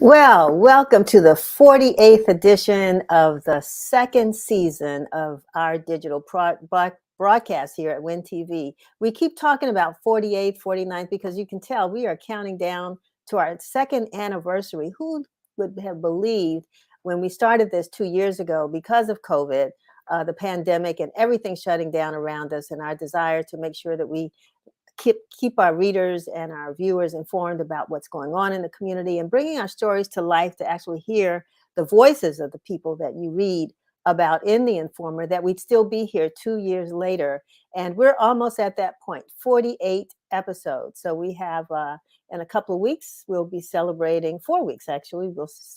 Well, welcome to the 48th edition of the second season of our digital broadcast here at WIN TV. We keep talking about 48th, 49th because you can tell we are counting down to our second anniversary. Who would have believed when we started this 2 years ago because of COVID, the pandemic and everything shutting down around us, and our desire to make sure that we keep our readers and our viewers informed about what's going on in the community and bringing our stories to life to actually hear the voices of the people that you read about in the Informer, that we'd still be here 2 years later. And we're almost at that point, 48 episodes. So we have, in a couple of weeks, we'll be celebrating, 4 weeks actually,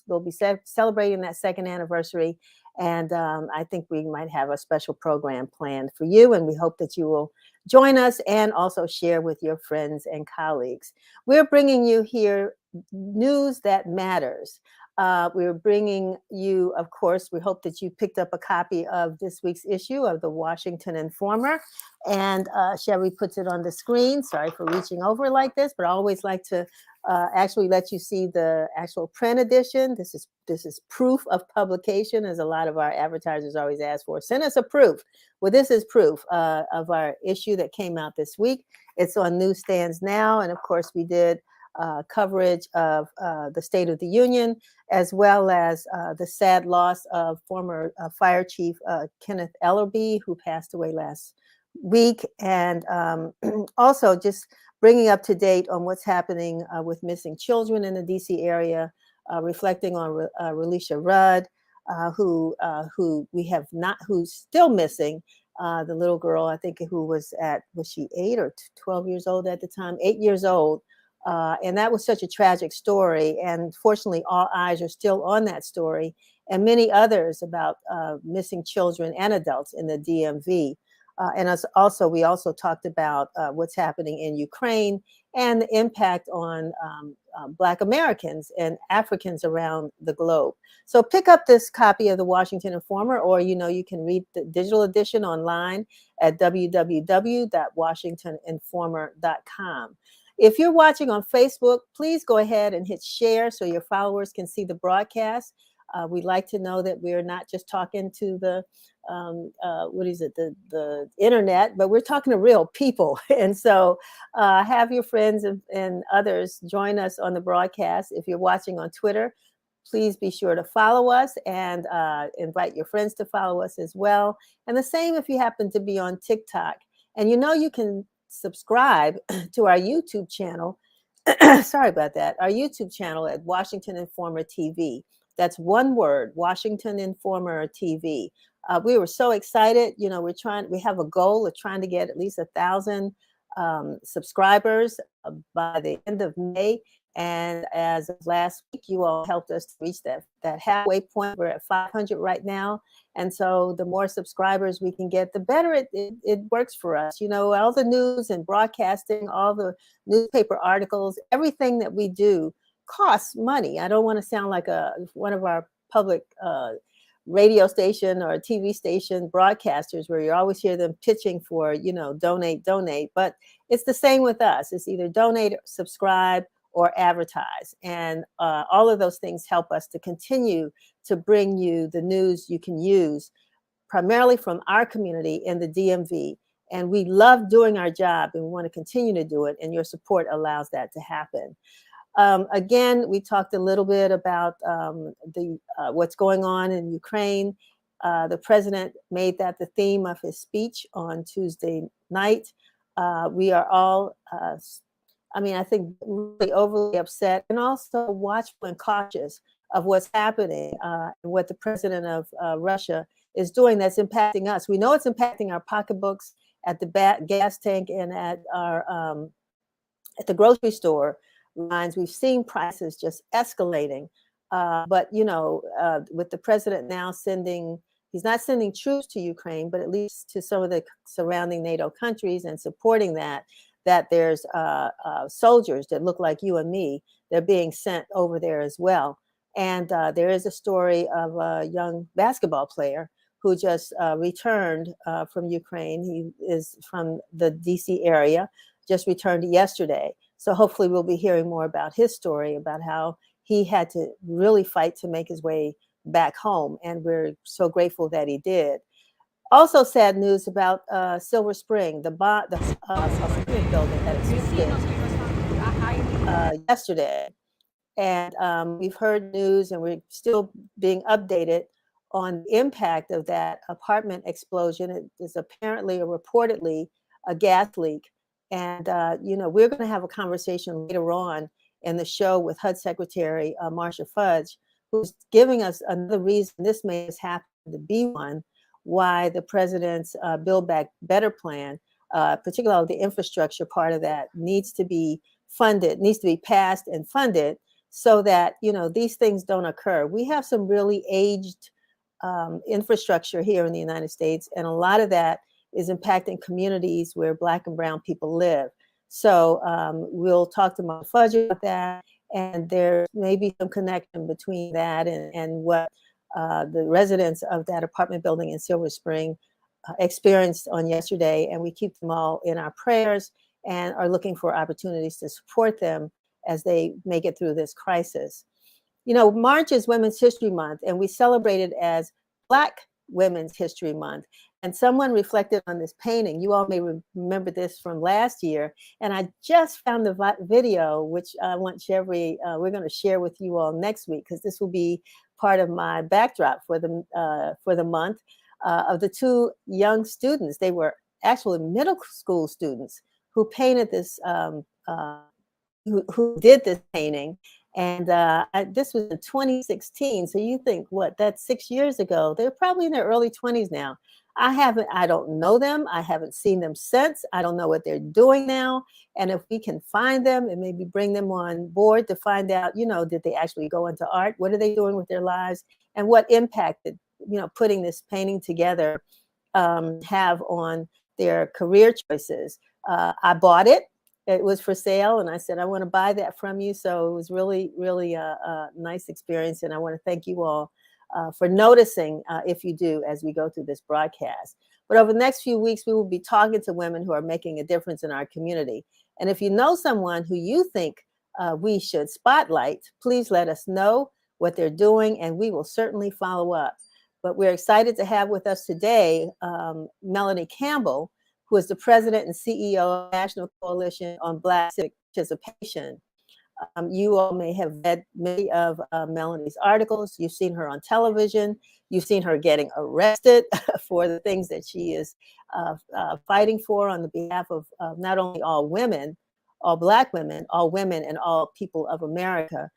we'll be celebrating that second anniversary. And I think we might have a special program planned for you. And we hope that you will join us and also share with your friends and colleagues. We're bringing you here news that matters. We're bringing you, of course, we hope that you picked up a copy of this week's issue of the Washington Informer. And Sherry puts it on the screen. Sorry for reaching over like this, but I always like to actually let you see the actual print edition. This is proof of publication, as a lot of our advertisers always ask for. Send us a proof. Well, this is proof of our issue that came out this week. It's on newsstands now. And of course, we did coverage of the State of the Union, as well as the sad loss of former Fire Chief Kenneth Ellerby, who passed away last week. And also just bringing up to date on what's happening with missing children in the DC area, reflecting on Relisha Rudd, who's still missing. The little girl, I think, who was she 8 or 12 years old at the time? 8 years old. And that was such a tragic story. And fortunately, all eyes are still on that story and many others about missing children and adults in the DMV. And we also talked about what's happening in Ukraine and the impact on Black Americans and Africans around the globe. So pick up this copy of the Washington Informer, or you can read the digital edition online at www.washingtoninformer.com. If you're watching on Facebook, please go ahead and hit share so your followers can see the broadcast. We'd like to know that we're not just talking to the internet, but we're talking to real people. And so have your friends and others join us on the broadcast. If you're watching on Twitter, please be sure to follow us and invite your friends to follow us as well. And the same if you happen to be on TikTok. And you can subscribe to our YouTube channel. Sorry about that. Our YouTube channel at Washington Informer TV. That's one word, Washington Informer TV. We were so excited. We have a goal of trying to get at least 1,000 subscribers by the end of May. And as of last week, you all helped us to reach that halfway point. We're at 500 right now. And so the more subscribers we can get, the better it works for us. All the news and broadcasting, all the newspaper articles, everything that we do costs money. I don't want to sound like one of our public radio station or TV station broadcasters where you always hear them pitching for, donate. But it's the same with us. It's either donate, subscribe, or advertise. And all of those things help us to continue to bring you the news you can use, primarily from our community in the DMV. And we love doing our job and we want to continue to do it. And your support allows that to happen. Again, we talked a little bit about what's going on in Ukraine. The president made that the theme of his speech on Tuesday night. We are all, I think, really overly upset and also watchful and cautious of what's happening and what the president of Russia is doing that's impacting us. We know it's impacting our pocketbooks at the gas tank and at the grocery store lines. We've seen prices just escalating. But with the president now he's not sending troops to Ukraine, but at least to some of the surrounding NATO countries and supporting that there's soldiers that look like you and me. They're being sent over there as well. And there is a story of a young basketball player who just returned from Ukraine. He is from the DC area, just returned yesterday. So hopefully we'll be hearing more about his story, about how he had to really fight to make his way back home, and we're so grateful that he did. Also, sad news about Silver Spring, the apartment building that exploded yesterday. And we've heard news, and we're still being updated on the impact of that apartment explosion. It is apparently or reportedly a gas leak. And, we're going to have a conversation later on in the show with HUD Secretary Marcia Fudge, who's giving us another reason this may have happened to be one, why the president's Build Back Better plan, particularly the infrastructure part of that, needs to be funded, needs to be passed and funded so that, these things don't occur. We have some really aged infrastructure here in the United States, and a lot of that is impacting communities where Black and Brown people live. So we'll talk to Marcia Fudge about that, and there may be some connection between that and what the residents of that apartment building in Silver Spring experienced on yesterday. And we keep them all in our prayers and are looking for opportunities to support them as they make it through this crisis. March is Women's History Month, and we celebrate it as Black Women's History Month. And someone reflected on this painting. You all may remember this from last year. And I just found the video, which I want we're going to share with you all next week, because this will be part of my backdrop for the month, of the two young students. They were actually middle school students who painted this, who did this painting. And this was in 2016. So you think, that's 6 years ago. They're probably in their early 20s now. I don't know them. I haven't seen them since. I don't know what they're doing now. And if we can find them and maybe bring them on board to find out, did they actually go into art? What are they doing with their lives? And what impact did, putting this painting together have on their career choices? I bought it. It was for sale, and I said, I want to buy that from you. So it was really, really a nice experience. And I want to thank you all for noticing, if you do, as we go through this broadcast. But over the next few weeks, we will be talking to women who are making a difference in our community. And if you know someone who you think we should spotlight, please let us know what they're doing, and we will certainly follow up. But we're excited to have with us today Melanie Campbell, who is the president and CEO of the National Coalition on Black Civic Participation. You all may have read many of Melanie's articles. You've seen her on television. You've seen her getting arrested for the things that she is fighting for on the behalf of not only all women, all Black women, all women, and all people of America.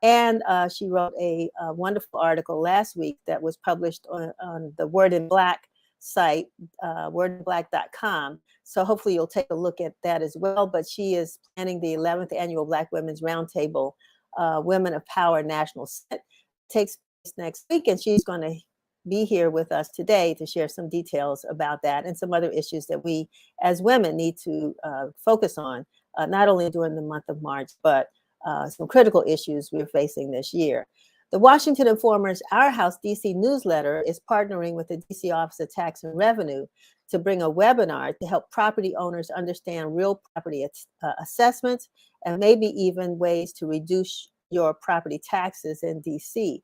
And she wrote a wonderful article last week that was published on the Word in Black site, wordinblack.com. So hopefully you'll take a look at that as well. But she is planning the 11th annual Black Women's Roundtable, Women of Power National Summit. Takes place next week, and she's going to be here with us today to share some details about that and some other issues that we as women need to focus on, not only during the month of March, but some critical issues we're facing this year. The Washington Informer's Our House DC newsletter is partnering with the DC Office of Tax and Revenue to bring a webinar to help property owners understand real property assessments and maybe even ways to reduce your property taxes in DC.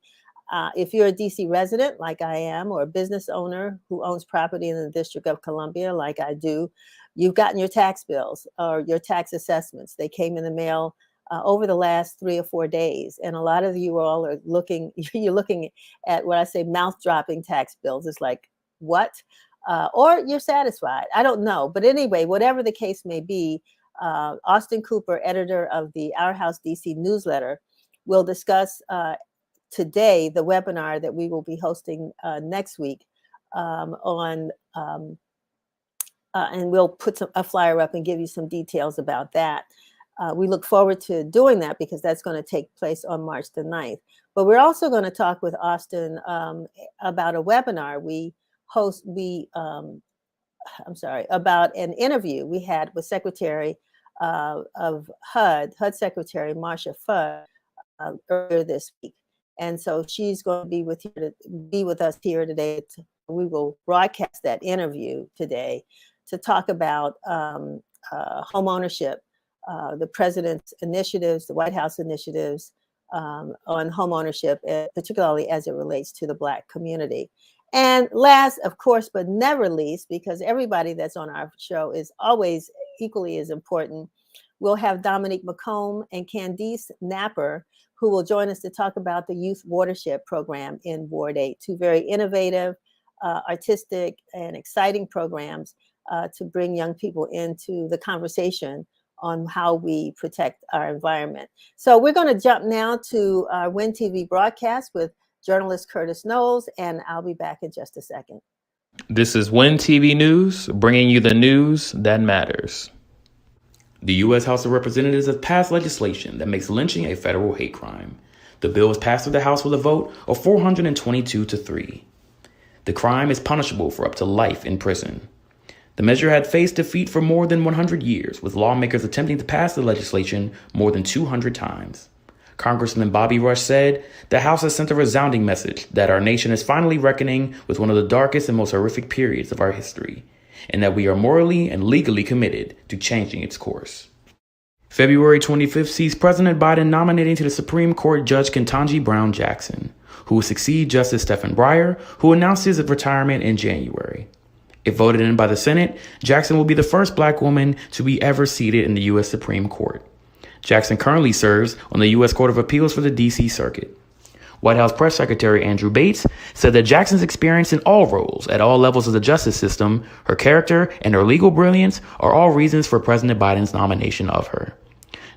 If you're a DC resident like I am, or a business owner who owns property in the District of Columbia like I do, you've gotten your tax bills or your tax assessments. They came in the mail over the last 3 or 4 days. And a lot of you all are you're looking at what I say mouth-dropping tax bills. It's like, what? Or you're satisfied. I don't know. But anyway, whatever the case may be, Austin Cooper, editor of the Our House DC newsletter, will discuss today the webinar that we will be hosting next week and we'll put a flyer up and give you some details about that. We look forward to doing that because that's going to take place on March the 9th. But we're also going to talk with Austin about a webinar about an interview we had with Secretary of HUD Secretary Marcia Fudge earlier this week. And so she's going to be with us here today. We will broadcast that interview today to talk about home ownership, the president's initiatives, the White House initiatives, on home ownership, particularly as it relates to the Black community. And last, of course, but never least, because everybody that's on our show is always equally as important, we'll have Dominique McComb and Candice Napper, who will join us to talk about the Youth Watershed program in Ward 8, two very innovative, artistic, and exciting programs to bring young people into the conversation on how we protect our environment. So we're going to jump now to our WIN TV broadcast with journalist Curtis Knowles, and I'll be back in just a second. This is WIN TV News, bringing you the news that matters. The U.S. House of Representatives has passed legislation that makes lynching a federal hate crime. The bill was passed through the House with a vote of 422 to 3. The crime is punishable for up to life in prison. The measure had faced defeat for more than 100 years, with lawmakers attempting to pass the legislation more than 200 times. Congressman Bobby Rush said, "The House has sent a resounding message that our nation is finally reckoning with one of the darkest and most horrific periods of our history, and that we are morally and legally committed to changing its course." February 25th sees President Biden nominating to the Supreme Court Judge Ketanji Brown Jackson, who will succeed Justice Stephen Breyer, who announced his retirement in January. If voted in by the Senate, Jackson will be the first Black woman to be ever seated in the U.S. Supreme Court. Jackson currently serves on the U.S. Court of Appeals for the D.C. Circuit. White House Press Secretary Andrew Bates said that Jackson's experience in all roles at all levels of the justice system, her character, and her legal brilliance are all reasons for President Biden's nomination of her.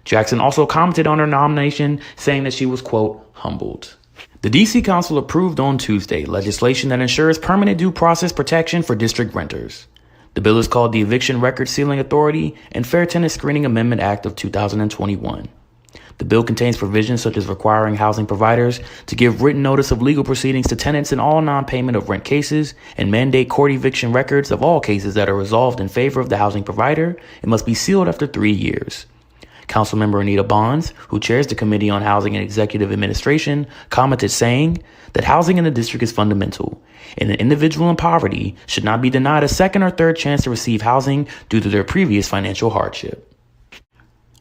Jackson also commented on her nomination, saying that she was, quote, humbled. The D.C. Council approved on Tuesday legislation that ensures permanent due process protection for district renters. The bill is called the Eviction Record Sealing Authority and Fair Tenant Screening Amendment Act of 2021. The bill contains provisions such as requiring housing providers to give written notice of legal proceedings to tenants in all non-payment of rent cases and mandate court eviction records of all cases that are resolved in favor of the housing provider and must be sealed after 3 years. Councilmember Anita Bonds, who chairs the Committee on Housing and Executive Administration, commented saying that housing in the district is fundamental, and an individual in poverty should not be denied a second or third chance to receive housing due to their previous financial hardship.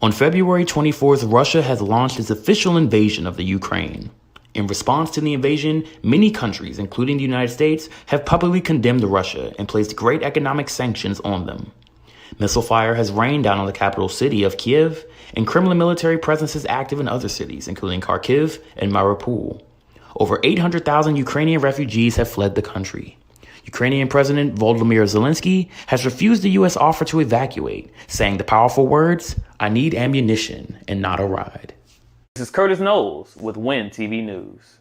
On February 24th, Russia has launched its official invasion of the Ukraine. In response to the invasion, many countries, including the United States, have publicly condemned Russia and placed great economic sanctions on them. Missile fire has rained down on the capital city of Kiev, and Kremlin military presence is active in other cities, including Kharkiv and Mariupol. Over 800,000 Ukrainian refugees have fled the country. Ukrainian President Volodymyr Zelensky has refused the U.S. offer to evacuate, saying the powerful words, "I need ammunition and not a ride." This is Curtis Knowles with WIN TV News.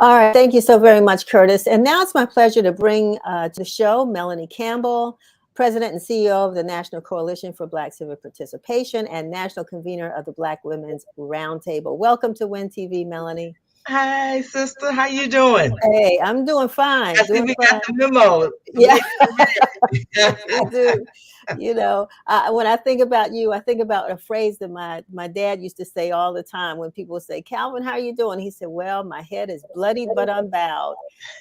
All right, thank you so very much, Curtis. And now it's my pleasure to bring to the show Melanie Campbell, President and CEO of the National Coalition for Black Civic Participation and National Convener of the Black Women's Roundtable. Welcome to WIN TV, Melanie. Hi, sister. How you doing? Hey, I'm doing fine. I see we got the memo. Yeah, we do. You know, when I think about you, I think about a phrase that my dad used to say all the time when people say, "Calvin, how are you doing?" He said, "Well, my head is bloodied, but I'm bowed."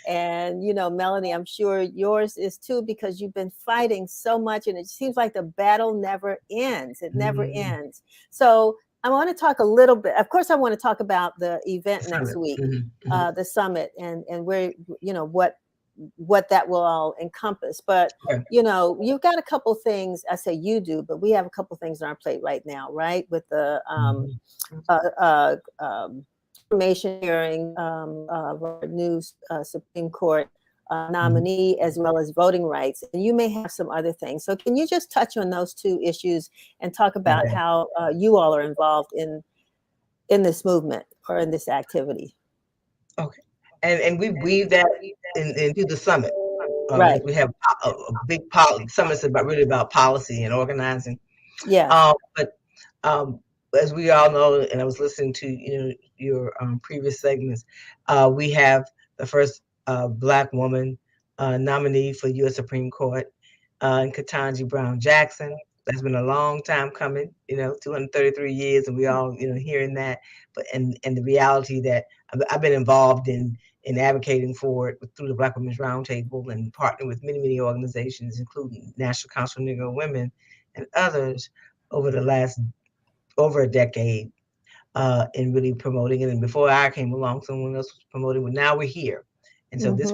And, you know, Melanie, I'm sure yours is too, because you've been fighting so much and it seems like the battle never ends. It never ends. So I want to talk a little bit. Of course, I want to talk about the event next week, the summit, and where, you know, what that will all encompass. But, you know, you've got a couple things. I say you do, but we have a couple things on our plate right now, right? With the information hearing of our new Supreme Court nominee, as well as voting rights. And you may have some other things. So can you just touch on those two issues and talk about how you all are involved in this movement or in this activity? Okay. And we weave that into the summit. Right. We have a big summits about policy and organizing. Yeah. But as we all know, and I was listening to your previous segments, we have the first Black woman nominee for U.S. Supreme Court, Ketanji Brown Jackson. That's been a long time coming, 233 years, and we all, hearing that. But and the reality that I've been involved in advocating for it through the Black Women's Roundtable and partnering with many, many organizations, including National Council of Negro Women and others over a decade. in really promoting it. And before I came along, someone else was promoting, but now we're here. And so this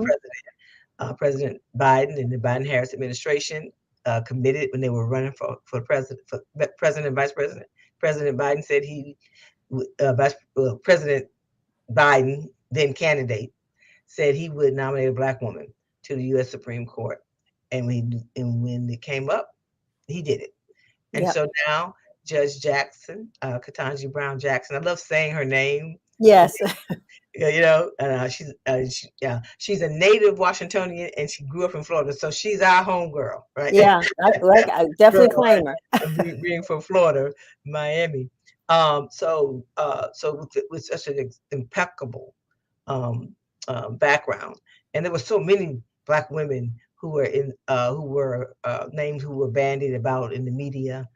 President Biden and the Biden-Harris administration committed when they were running for president and vice president. President Biden said President Biden, then candidate, said he would nominate a Black woman to the U.S. Supreme Court. And when it came up, he did it. And so now Judge Jackson, Ketanji Brown Jackson, I love saying her name. Yes. You know, she's a native Washingtonian, and she grew up in Florida, so she's our homegirl, right? Yeah, I definitely claim her. Being from Florida, Miami. So with such an impeccable background, and there were so many Black women who were names who were bandied about in the media.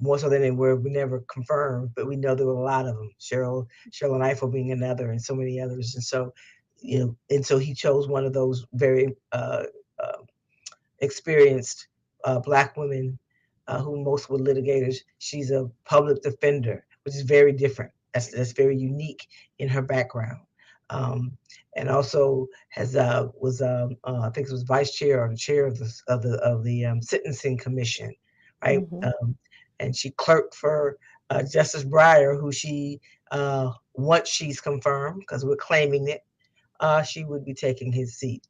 More so than they were, we never confirmed, but we know there were a lot of them. Cheryl and Eiffel being another, and so many others. And so, so he chose one of those very experienced Black women who most were litigators. She's a public defender, which is very different. That's very unique in her background. And also I think it was vice chair or the chair of the sentencing commission, right? And she clerked for Justice Breyer, who she, once she's confirmed, because we're claiming it, she would be taking his seat.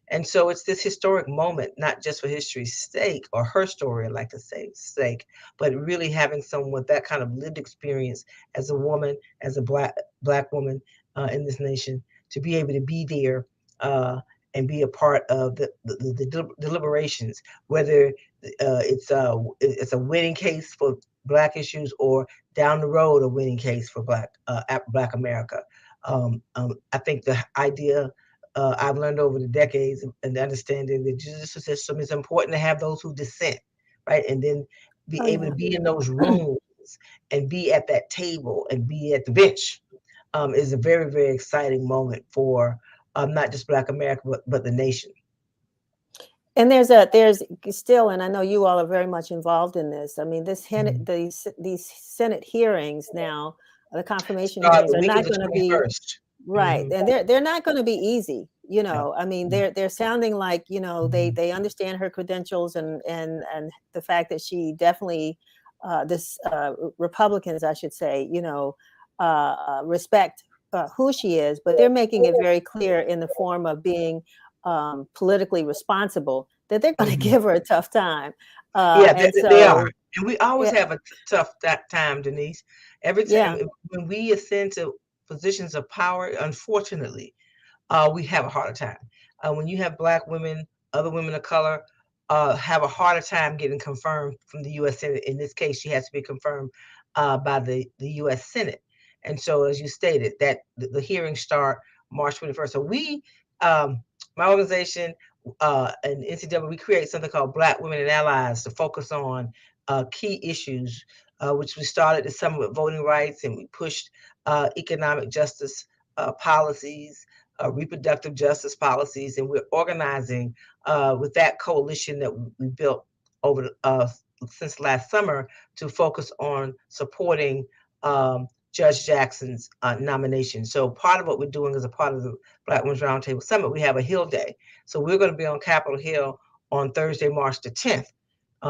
And so it's this historic moment, not just for history's sake or her story, I like to say, sake, but really having someone with that kind of lived experience as a woman, as a Black woman in this nation, to be able to be there and be a part of the deliberations, whether it's a winning case for Black issues or down the road a winning case for Black America. I think the idea I've learned over the decades and the understanding that the judicial system is important to have those who dissent, right, and then be able to be in those rooms and be at that table and be at the bench is a very, very exciting moment for not just Black America, but the nation. And there's still, and I know you all are very much involved in this. I mean, these Senate hearings now, the confirmation hearings are not going to be right, and they're not going to be easy. I mean, they're sounding like they understand her credentials and the fact that she definitely Republicans, I should say, respect who she is, but they're making it very clear in the form of being politically responsible that they're going to give her a tough time. They are. And we always have a tough time, Denise. Every time when we ascend to positions of power, unfortunately, we have a harder time. When you have Black women, other women of color, have a harder time getting confirmed from the U.S. Senate. In this case, she has to be confirmed by the U.S. Senate. And so, as you stated, that the hearings start March 21st. So we, my organization and NCW, we create something called Black Women and Allies to focus on key issues, which we started the summer with voting rights, and we pushed economic justice policies, reproductive justice policies, and we're organizing with that coalition that we built over since last summer to focus on supporting Judge Jackson's nomination. So part of what we're doing as a part of the Black Women's Roundtable Summit, we have a Hill Day. So we're going to be on Capitol Hill on Thursday, March the 10th.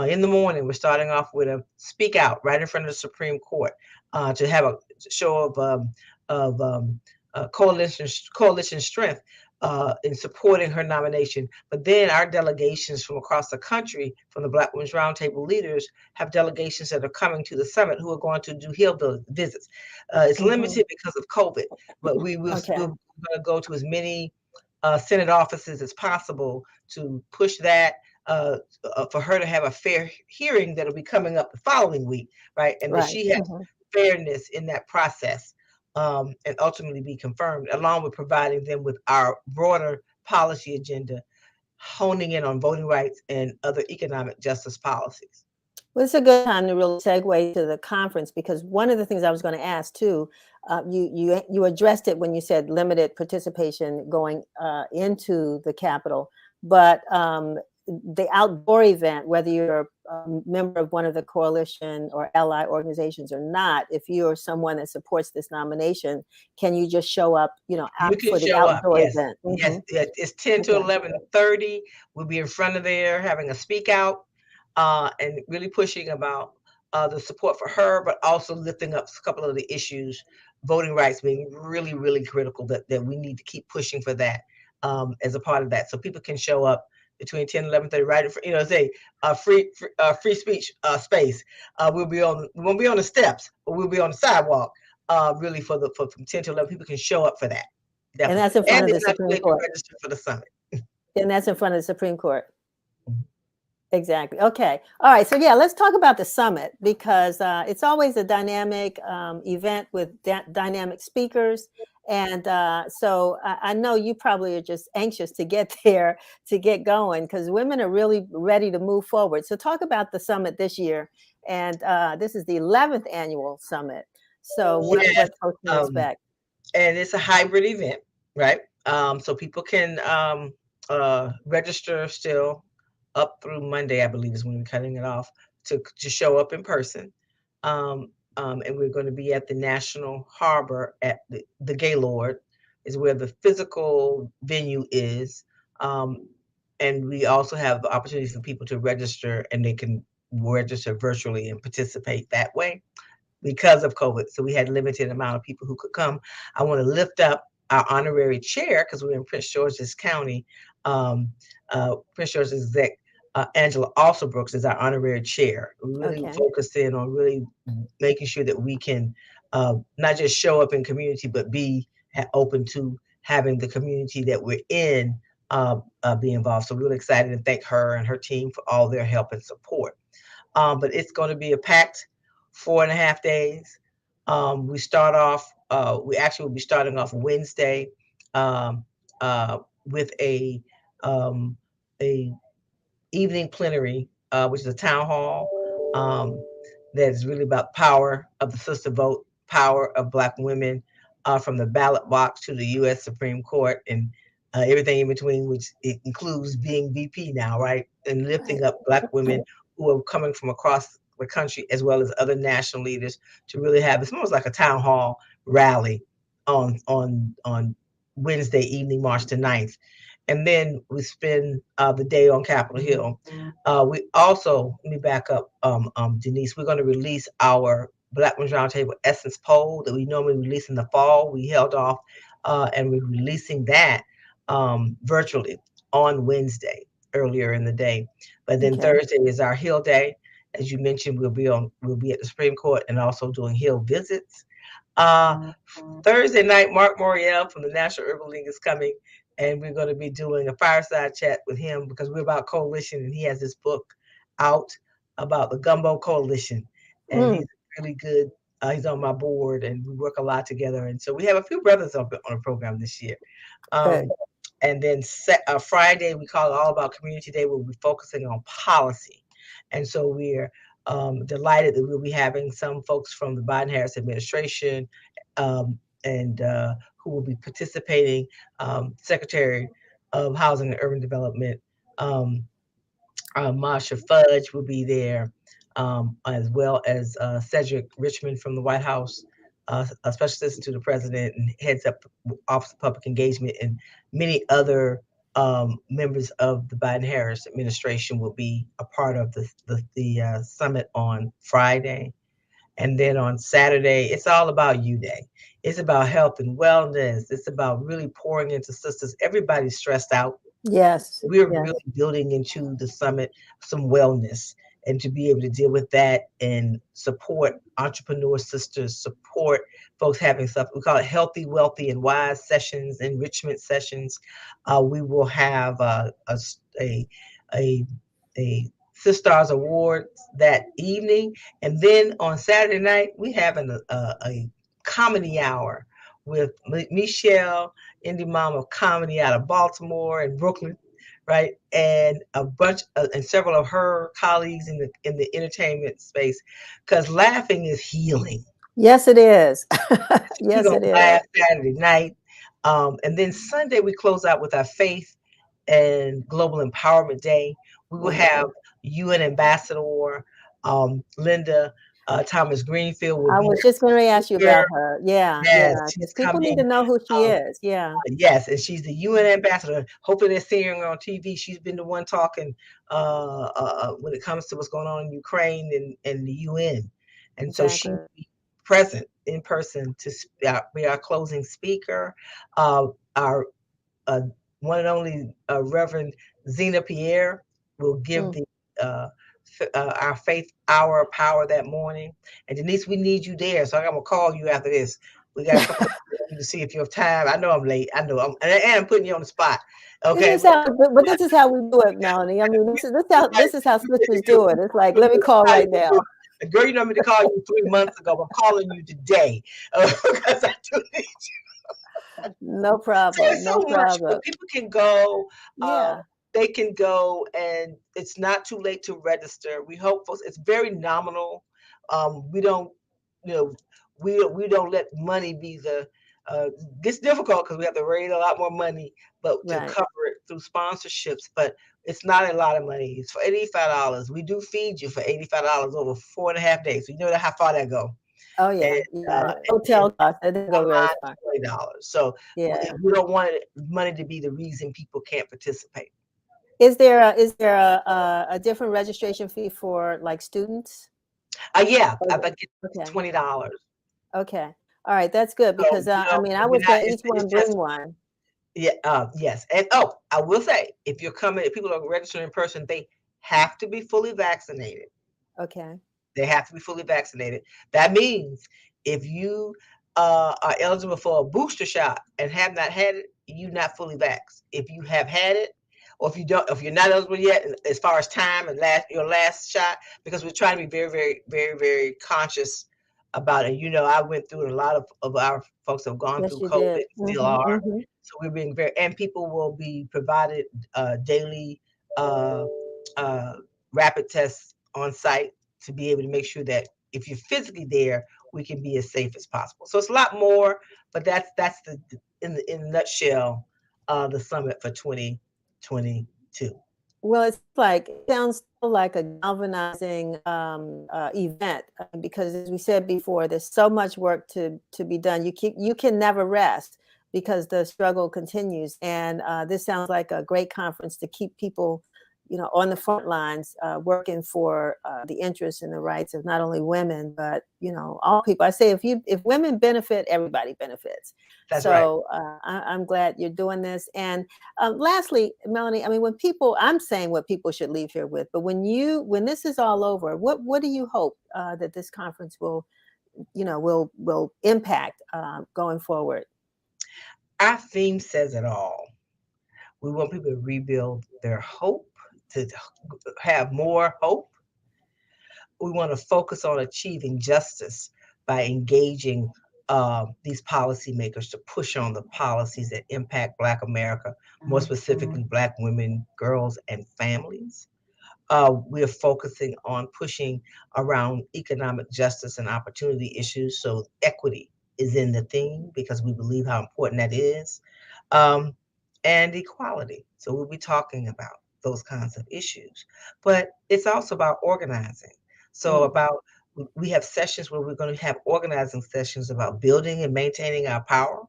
In the morning, we're starting off with a speak out right in front of the Supreme Court to have a show of coalition strength in supporting her nomination. But then our delegations from across the country, from the Black Women's Roundtable leaders, have delegations that are coming to the summit who are going to do Hill visits. It's limited because of COVID, but we're going to go to as many Senate offices as possible to push that for her to have a fair hearing that'll be coming up the following week, right? And that she has fairness in that process. And ultimately be confirmed, along with providing them with our broader policy agenda, honing in on voting rights and other economic justice policies. Well, it's a good time to really segue to the conference, because one of the things I was going to ask too, you addressed it when you said limited participation going into the Capitol, but the outdoor event, whether you're a member of one of the coalition or ally organizations or not, if you're someone that supports this nomination, can you just show up, You out can for the show up. outdoor Yes. event? Yes. It's 10 to 11:30. We'll be in front of there having a speak out and really pushing about the support for her, but also lifting up a couple of the issues, voting rights being really, really critical, that we need to keep pushing for that as a part of that. So people can show up between 10 and 11:30, right? Say free speech space. We won't be on the steps, but we'll be on the sidewalk. Really from 10 to 11, people can show up for that. Definitely. And that's in front of the Supreme Court. Register for the summit. And that's in front of the Supreme Court. Exactly. Okay. All right. So yeah, let's talk about the summit, because it's always a dynamic event with dynamic speakers. And so I know you probably are just anxious to get there, to get going, because women are really ready to move forward. So talk about the summit this year. And this is the 11th annual summit. So what folks can expect? And it's a hybrid event, right? So people can register still up through Monday, I believe, is when we're cutting it off, to show up in person. And we're going to be at the National Harbor at the Gaylord, is where the physical venue is. And we also have the opportunity for people to register, and they can register virtually and participate that way because of COVID. So we had a limited amount of people who could come. I want to lift up our honorary chair, because we're in Prince George's County. Prince George's exec, Angela also Brooks, is our honorary chair. We really focus in on really making sure that we can not just show up in community, but be open to having the community that we're in be involved. So we're really excited, and thank her and her team for all their help and support. But it's going to be a packed 4.5 days. We start off, we actually will be starting off Wednesday with a evening plenary, which is a town hall that's really about power of the sister vote, power of Black women, from the ballot box to the U.S. Supreme Court, and everything in between, which it includes being VP now, right? And lifting up Black women who are coming from across the country, as well as other national leaders, to really have, it's almost like a town hall rally on Wednesday evening, March the 9th. And then we spend the day on Capitol Hill. We also, let me back up, Denise, we're going to release our Black Women's Roundtable Essence poll that we normally release in the fall. We held off, and we're releasing that virtually on Wednesday, earlier in the day. But then Thursday is our Hill Day. As you mentioned, we'll be at the Supreme Court and also doing Hill visits. Thursday night, Mark Moriel from the National Urban League is coming, and we're going to be doing a fireside chat with him, because we're about coalition, and he has this book out about the Gumbo Coalition, and he's really good. He's on my board, and we work a lot together. And so we have a few brothers on the program this year. And then Friday, we call it All About Community Day, where we're focusing on policy. And so we're delighted that we'll be having some folks from the Biden-Harris administration and who will be participating. Secretary of Housing and Urban Development, Marsha Fudge, will be there, as well as Cedric Richmond from the White House, a special assistant to the president and heads up Office of Public Engagement, and many other members of the Biden-Harris administration will be a part of the summit on Friday. And then on Saturday, it's all about You Day. It's about health and wellness. It's about really pouring into sisters. Everybody's stressed out. Yes. We're really building into the summit some wellness, and to be able to deal with that and support entrepreneur sisters, support folks having stuff. We call it healthy, wealthy, and wise sessions, enrichment sessions. We will have a Sistars Award that evening. And then on Saturday night, we have a comedy hour with Michelle, Indie Mom of Comedy out of Baltimore and Brooklyn, right? And a bunch and several of her colleagues in the entertainment space, because laughing is healing. Yes, it is. Yes, it is. Laugh Saturday night. And then Sunday, we close out with our Faith and Global Empowerment Day. We will have UN ambassador, Linda Thomas Greenfield will I be was just going to ask you there. about her. Yeah, Yes, because she's people need coming. to know who she Um, is. Yeah, yes, and she's the UN ambassador. Hopefully, they're seeing her on TV. She's been the one talking when it comes to what's going on in Ukraine and the UN, and so she exactly. will be present in person to be our closing speaker. Our uh, one and only Reverend Zena Pierre will give the our faith hour of power that morning. And Denise, we need you there. So I'm gonna call you after this. We got a couple of things to see if you have time. I know I'm late. I know I'm putting you on the spot. Okay. But this is how we do it, Melanie. I mean, this is how sisters do it. It's like, let me call right now. Girl, you know me to call you 3 months ago. I'm calling you today because I do need you. No problem. There's so much, but people can go. Yeah. They can go, and it's not too late to register. We hope folks. It's very nominal. We don't, you know, we don't let money be the. It's difficult because we have to raise a lot more money, but to cover it through sponsorships. But it's not a lot of money. It's for $85. We do feed you for $85 over 4.5 days. So you know how far that go. Oh yeah, hotel costs that didn't go very far. $20. So yeah, we don't want money to be the reason people can't participate. Is there a different registration fee for like students? Yeah, I think it's $20. Okay, all right, that's good because I mean I would say each one bring one. Yeah, yes, and I will say if you're coming, if people are registering in person, they have to be fully vaccinated. Okay. They have to be fully vaccinated. That means if you are eligible for a booster shot and have not had it, you're not fully vaxxed. If you have had it, or if you're not eligible yet, as far as time and your last shot, because we're trying to be very, very, very, very conscious about it. You know, I went through it. A lot of our folks have gone through COVID, still are. So we're being and people will be provided daily rapid tests on site to be able to make sure that if you're physically there, we can be as safe as possible. So it's a lot more, but that's in a nutshell, the summit for 2022. Well, it sounds like a galvanizing event because, as we said before, there's so much work to be done. You can never rest because the struggle continues, and this sounds like a great conference to keep people, on the front lines, working for the interests and the rights of not only women but all people. I say if women benefit, everybody benefits. That's right. I'm glad you're doing this. And lastly, Melanie, I mean, I'm saying what people should leave here with, but when this is all over, what do you hope that this conference will impact going forward? Our theme says it all. We want people to rebuild their hope, to have more hope. We want to focus on achieving justice by engaging these policymakers to push on the policies that impact Black America, more specifically Black women, girls, and families. We are focusing on pushing around economic justice and opportunity issues. So equity is in the theme because we believe how important that is. And equality. So we'll be talking about those kinds of issues. But it's also about organizing. So we have sessions where we're going to have organizing sessions about building and maintaining our power,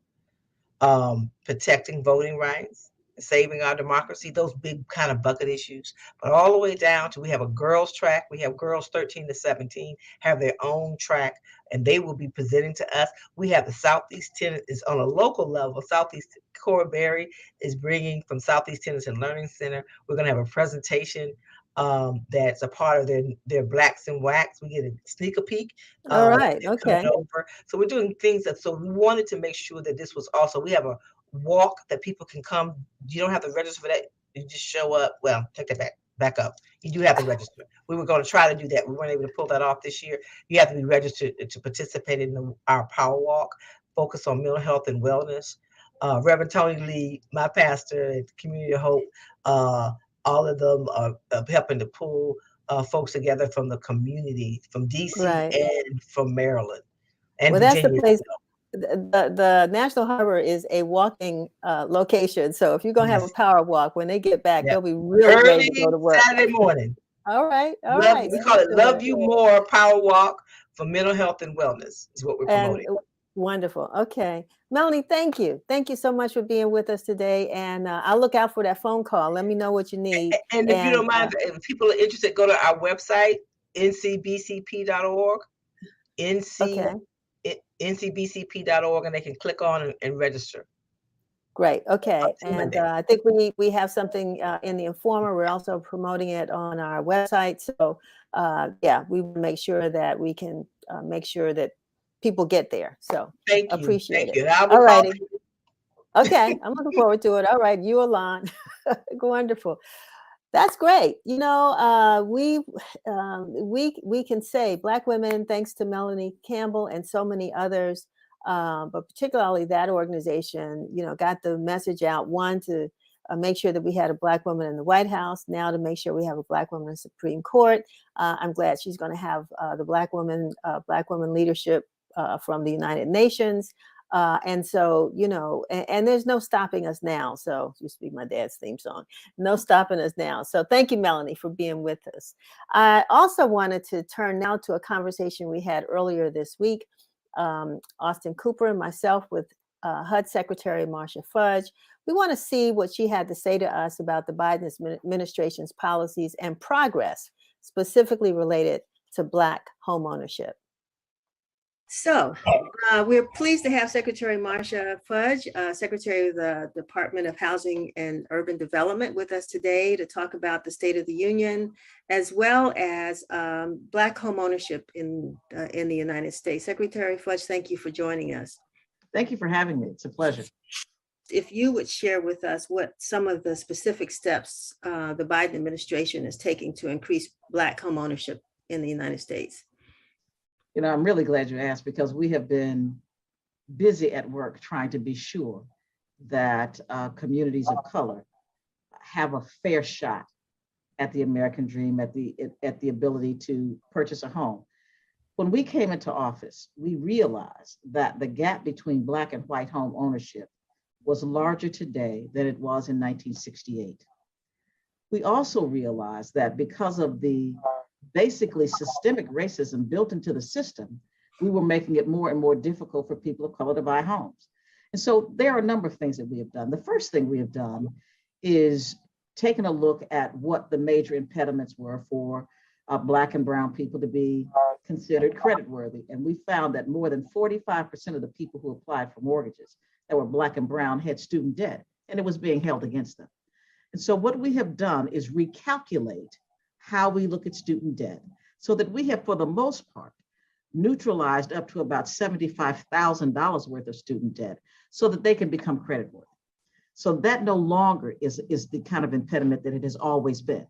protecting voting rights, saving our democracy, those big kind of bucket issues, but all the way down to we have a girls track. We have girls 13 to 17 have their own track, and they will be presenting to us. We have the Southeast Tennessee is on a local level. Southeast Cora Berry is bringing from Southeast Tennessee Learning Center. We're going to have a presentation that's a part of their Blacks in Wax. We get a sneak peek. All right. Okay. Over. So we're doing things so we wanted to make sure that this was also, we have a walk that people can come. You don't have to register for that. You just show up. Well, take that back up. You do have to register. We were going to try to do that. We weren't able to pull that off this year. You have to be registered to participate in our power walk, focus on mental health and wellness. Reverend Tony Lee, my pastor at Community of Hope, all of them are helping to pull folks together from the community, from DC and from Maryland and Virginia. That's the place. The National Harbor is a walking location. So if you're going to have a power walk, when they get back, they'll be really ready to go to work. Saturday morning. All right. All Love, right. we call it Love Excellent. You More Power Walk for Mental Health and Wellness is what we're And promoting. wonderful. Okay. Melanie, thank you. Thank you so much for being with us today. And I'll look out for that phone call. Let me know what you need. And if you And don't mind, if people are interested, go to our website, ncbcp.org, okay. ncbcp.org, and they can click on and register. Great. Okay. I'll see my And name. I think we have something in the Informer. We're also promoting it on our website. So yeah, we will make sure that we can make sure that people get there. So Thank you. appreciate Thank it. you. And I will All call righty. you. Okay. I'm looking forward to it. All right. You, Alon. Wonderful. That's great. You know, we can say Black women, thanks to Melanie Campbell and so many others, but particularly that organization, you know, got the message out. One, to make sure that we had a Black woman in the White House. Now to make sure we have a Black woman in the Supreme Court. I'm glad she's going to have the Black woman leadership from the United Nations. And so, you know, and there's no stopping us now. So used to be my dad's theme song. No stopping us now. So thank you, Melanie, for being with us. I also wanted to turn now to a conversation we had earlier this week. Austin Cooper and myself with HUD Secretary Marcia Fudge. We want to see what she had to say to us about the Biden administration's policies and progress, specifically related to Black homeownership. So we're pleased to have Secretary Marcia Fudge, Secretary of the Department of Housing and Urban Development, with us today to talk about the State of the Union, as well as Black homeownership in the United States. Secretary Fudge, thank you for joining us. Thank you for having me. It's a pleasure. If you would share with us what some of the specific steps the Biden administration is taking to increase Black homeownership in the United States. You know, I'm really glad you asked, because we have been busy at work trying to be sure that communities of color have a fair shot at the American dream, at the ability to purchase a home. When we came into office, we realized that the gap between Black and white home ownership was larger today than it was in 1968. We also realized that because of the basically systemic racism built into the system, we were making it more and more difficult for people of color to buy homes. And so there are a number of things that we have done. The first thing we have done is taken a look at what the major impediments were for Black and brown people to be considered creditworthy. And we found that more than 45% of the people who applied for mortgages that were Black and brown had student debt, and it was being held against them. And so what we have done is recalculate how we look at student debt, so that we have, for the most part, neutralized up to about $75,000 worth of student debt, so that they can become creditworthy. So that no longer is the kind of impediment that it has always been.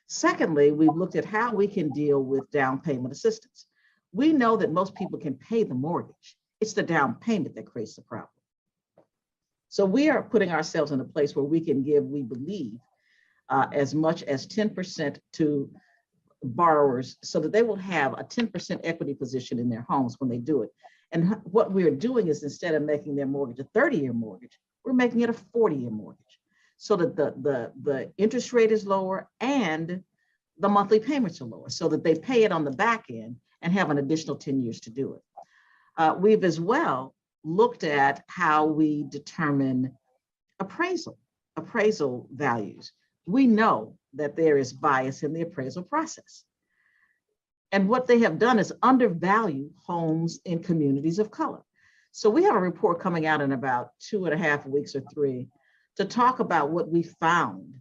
Secondly, we've looked at how we can deal with down payment assistance. We know that most people can pay the mortgage. It's the down payment that creates the problem. So we are putting ourselves in a place where we can give, we believe, as much as 10% to borrowers, so that they will have a 10% equity position in their homes when they do it. And what we're doing is, instead of making their mortgage a 30-year mortgage, we're making it a 40-year mortgage, so that the interest rate is lower and the monthly payments are lower, so that they pay it on the back end and have an additional 10 years to do it. We've as well looked at how we determine appraisal values. We know that there is bias in the appraisal process. And what they have done is undervalue homes in communities of color. So we have a report coming out in about 2.5 weeks or 3 to talk about what we found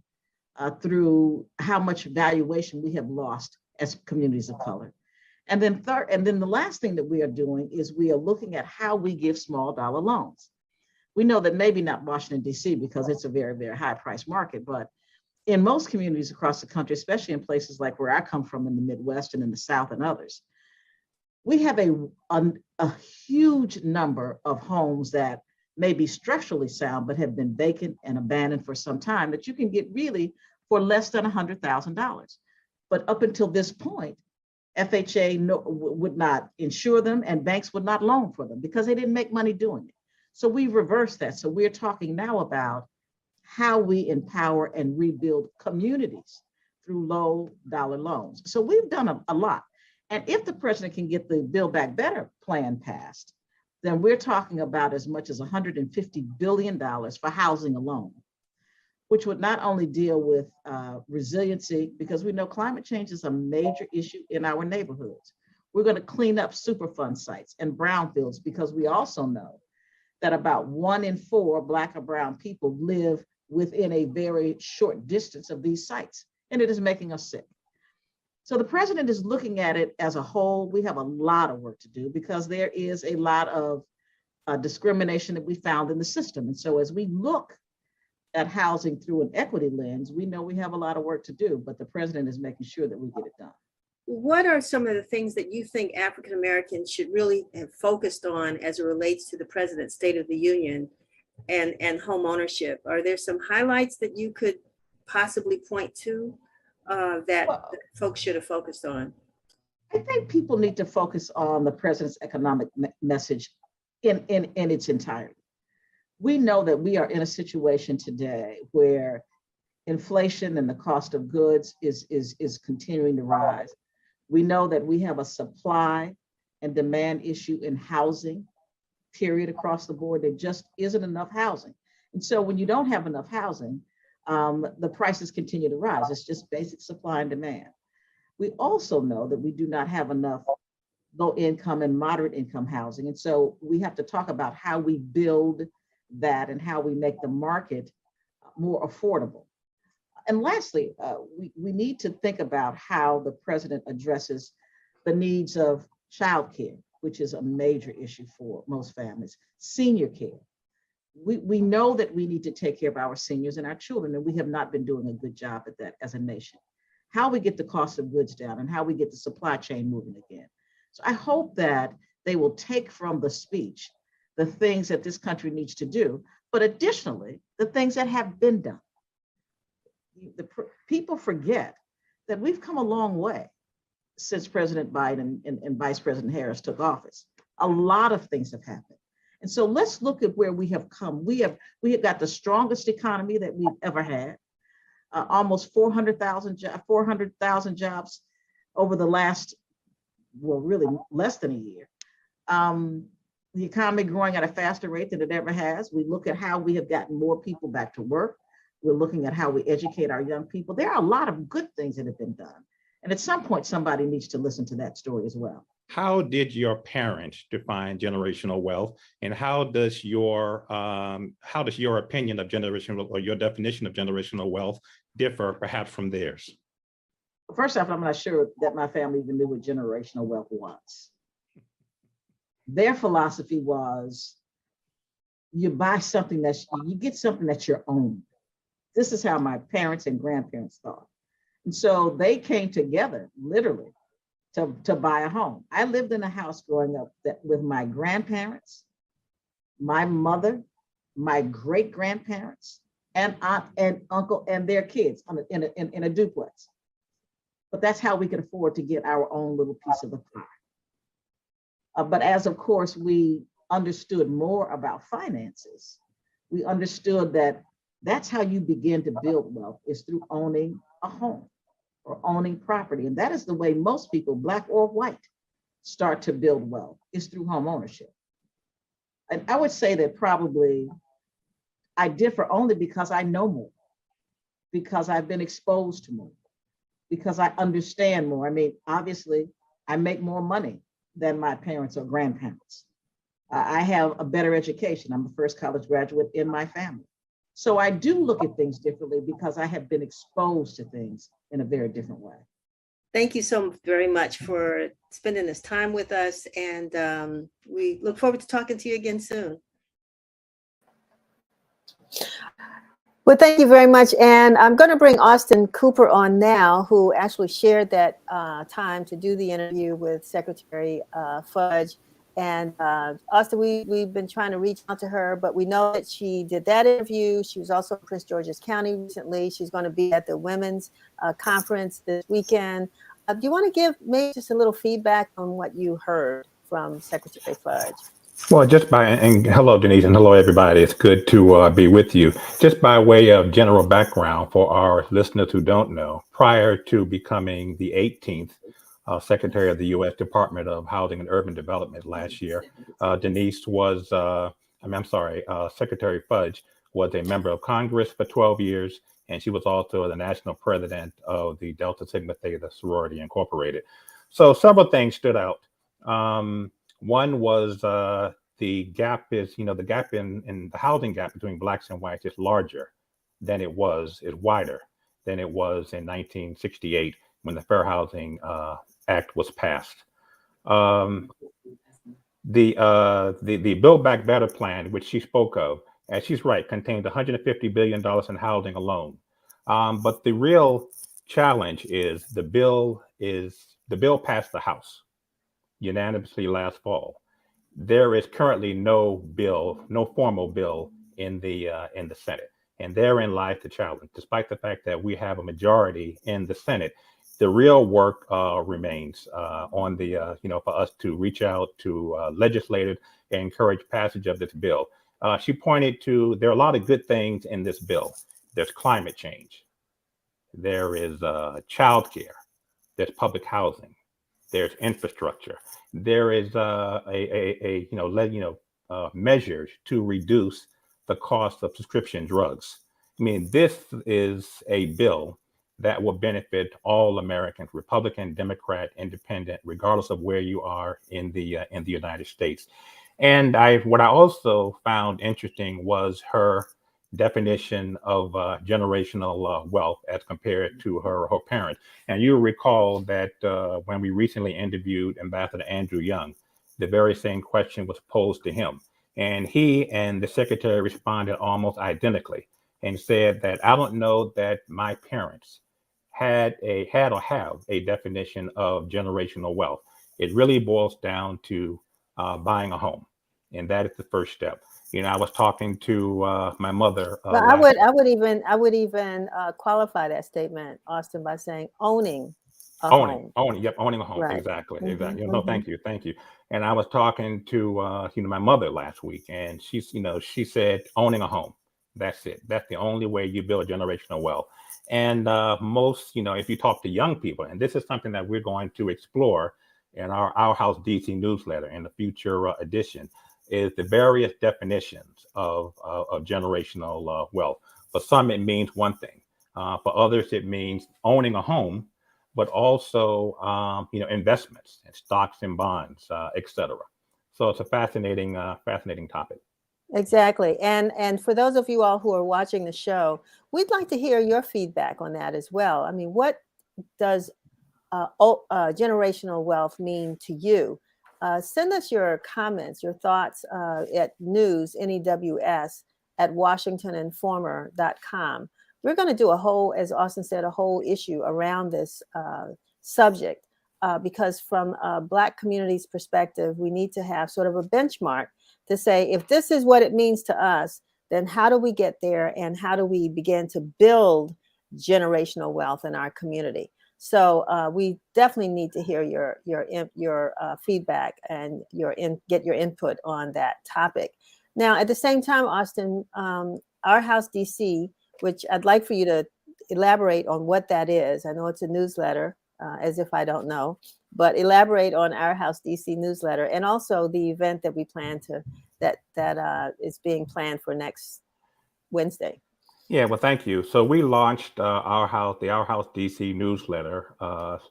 through how much valuation we have lost as communities of color. And then the last thing that we are doing is we are looking at how we give small dollar loans. We know that maybe not Washington, D.C., because it's a very, very high price market, but in most communities across the country, especially in places like where I come from in the Midwest and in the South and others, we have a huge number of homes that may be structurally sound, but have been vacant and abandoned for some time, that you can get really for less than $100,000. But up until this point, FHA would not insure them, and banks would not loan for them because they didn't make money doing it. So we've reversed that. So we're talking now about how we empower and rebuild communities through low dollar loans. So we've done a lot. And if the president can get the Build Back Better plan passed, then we're talking about as much as $150 billion for housing alone, which would not only deal with resiliency, because we know climate change is a major issue in our neighborhoods. We're going to clean up Superfund sites and brownfields, because we also know that about 1 in 4 Black or brown people live within a very short distance of these sites, and it is making us sick. So the president is looking at it as a whole. We have a lot of work to do, because there is a lot of discrimination that we found in the system. And so as we look at housing through an equity lens, we know we have a lot of work to do, but the president is making sure that we get it done. What are some of the things that you think African Americans should really have focused on as it relates to the president's State of the Union and home ownership? Are there some highlights that you could possibly point to that folks should have focused on? I think people need to focus on the president's economic message in its entirety. We know that we are in a situation today where inflation and the cost of goods is continuing to rise. We know that we have a supply and demand issue in housing, period, across the board. There just isn't enough housing. And so when you don't have enough housing, the prices continue to rise. It's just basic supply and demand. We also know that we do not have enough low income and moderate income housing. And so we have to talk about how we build that and how we make the market more affordable. And lastly, we need to think about how the president addresses the needs of childcare, which is a major issue for most families, senior care. We know that we need to take care of our seniors and our children, and we have not been doing a good job at that as a nation. How we get the cost of goods down and how we get the supply chain moving again. So I hope that they will take from the speech the things that this country needs to do, but additionally, the things that have been done. People forget that we've come a long way since President Biden and Vice President Harris took office. A lot of things have happened. And so let's look at where we have come. We have got the strongest economy that we've ever had, almost 400,000 jobs over the last, well, really less than a year. The economy growing at a faster rate than it ever has. We look at how we have gotten more people back to work. We're looking at how we educate our young people. There are a lot of good things that have been done. And at some point, somebody needs to listen to that story as well. How did your parents define generational wealth, and how does your opinion of generational, or your definition of generational wealth, differ perhaps from theirs? First off, I'm not sure that my family even knew what generational wealth was. Their philosophy was, you buy something you get something that's your own. This is how my parents and grandparents thought. And so they came together, literally, to buy a home. I lived in a house growing up with my grandparents, my mother, my great-grandparents, and aunt and uncle and their kids in a duplex. But that's how we could afford to get our own little piece of the pie. But as, of course, we understood more about finances, we understood that that's how you begin to build wealth, is through owning a home or owning property. And that is the way most people, Black or white, start to build wealth, is through home ownership. And I would say that probably I differ only because I know more, because I've been exposed to more, because I understand more. I mean, obviously, I make more money than my parents or grandparents. I have a better education. I'm the first college graduate in my family. So I do look at things differently because I have been exposed to things in a very different way. Thank you so very much for spending this time with us. And we look forward to talking to you again soon. Well, thank you very much. And I'm going to bring Austin Cooper on now, who actually shared that time to do the interview with Secretary Fudge. And Austin, we've been trying to reach out to her, but we know that she did that interview. She was also in Prince George's County recently. She's going to be at the women's conference this weekend. Do you want to give maybe just a little feedback on what you heard from Secretary Fudge? Well, and hello, Denise, and hello, everybody. It's good to be with you. Just by way of general background for our listeners who don't know, prior to becoming the 18th Secretary of the U.S. Department of Housing and Urban Development last year, Denise was, I'm sorry, Secretary Fudge was a member of Congress for 12 years, and she was also the national president of the Delta Sigma Theta Sorority Incorporated. So several things stood out. One was the gap is, the gap in the housing gap between blacks and whites is larger than is wider than it was in 1968 when the Fair Housing Act was passed. The Build Back Better plan, which she spoke of, and she's right, contained $150 billion in housing alone. But the real challenge is the bill passed the House unanimously last fall. There is currently no formal bill in the Senate, and therein lies the challenge. Despite the fact that we have a majority in the Senate, the real work remains on the for us to reach out to legislators and encourage passage of this bill. She pointed to there are a lot of good things in this bill. There's climate change, there is childcare, there's public housing, there's infrastructure, there is measures to reduce the cost of prescription drugs. I mean, this is a bill that will benefit all Americans, Republican, Democrat, Independent, regardless of where you are in the United States. And what I also found interesting was her definition of generational wealth as compared to her parents. And you recall that when we recently interviewed Ambassador Andrew Young, the very same question was posed to him. And he and the secretary responded almost identically and said that I don't know that my parents had or have a definition of generational wealth. It really boils down to buying a home. And that is the first step. I was talking to my mother. Well, I would even qualify that statement, Austin, by saying owning a home. Owning a home. Right. Exactly. Mm-hmm, No, mm-hmm. thank you. And I was talking to my mother last week, and she said owning a home. That's it. That's the only way you build generational wealth. And most, if you talk to young people, and this is something that we're going to explore in our House DC newsletter in the future edition, is the various definitions of generational wealth. For some, it means one thing. For others, it means owning a home, but also investments and stocks and bonds, etc. So it's a fascinating topic. Exactly. And for those of you all who are watching the show, we'd like to hear your feedback on that as well. I mean, what does generational wealth mean to you? Send us your comments, your thoughts at news@washingtoninformer.com. We're going to do a whole, as Austin said, a whole issue around this subject because from a Black community's perspective, we need to have sort of a benchmark to say, if this is what it means to us, then how do we get there and how do we begin to build generational wealth in our community? So we definitely need to hear your feedback and get your input on that topic. Now, at the same time, Austin, Our House DC, which I'd like for you to elaborate on what that is. I know it's a newsletter, as if I don't know, but elaborate on Our House DC newsletter and also the event that we plan that is being planned for next Wednesday. Yeah, well, thank you. So we launched the Our House DC newsletter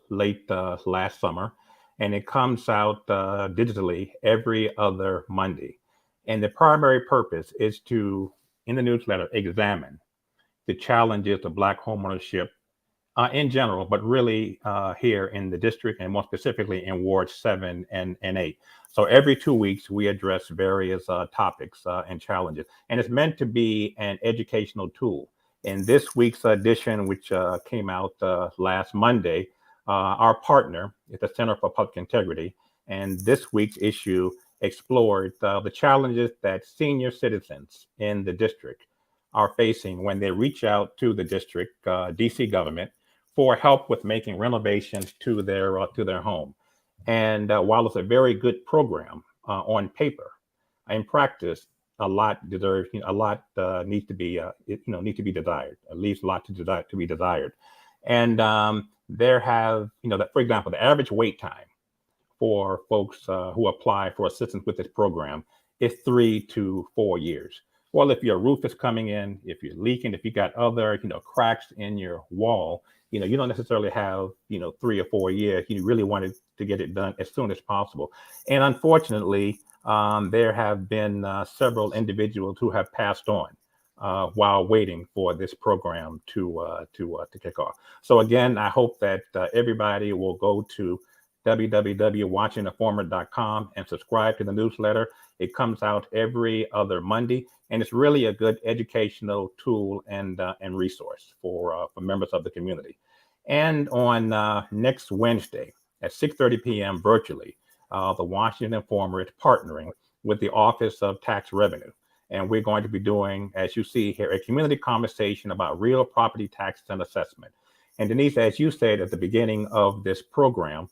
late last summer, and it comes out digitally every other Monday. And the primary purpose is to, in the newsletter, examine the challenges of Black homeownership in general, but really here in the district and more specifically in Ward 7 and 8. So every 2 weeks, we address various topics and challenges. And it's meant to be an educational tool. In this week's edition, which came out last Monday, our partner is the Center for Public Integrity. And this week's issue explored the challenges that senior citizens in the district are facing when they reach out to the district, DC government, for help with making renovations to their home. And while it's a very good program on paper, in practice, a lot deserves, a lot needs to be, needs to be desired. At least a lot to be desired. And there have, that, for example, the average wait time for folks who apply for assistance with this program is 3 to 4 years. Well, if your roof is coming in, if you're leaking, if you got other, cracks in your wall, you don't necessarily have, 3 or 4 years. You really wanted to get it done as soon as possible. And unfortunately, there have been several individuals who have passed on while waiting for this program to kick off. So again, I hope that everybody will go to www.watchinginformer.com and subscribe to the newsletter. It comes out every other Monday, and it's really a good educational tool and resource for members of the community. And on next Wednesday at 6:30 p.m. virtually, the Washington Informer is partnering with the Office of Tax Revenue. And we're going to be doing, as you see here, a community conversation about real property taxes and assessment. And Denise, as you said at the beginning of this program,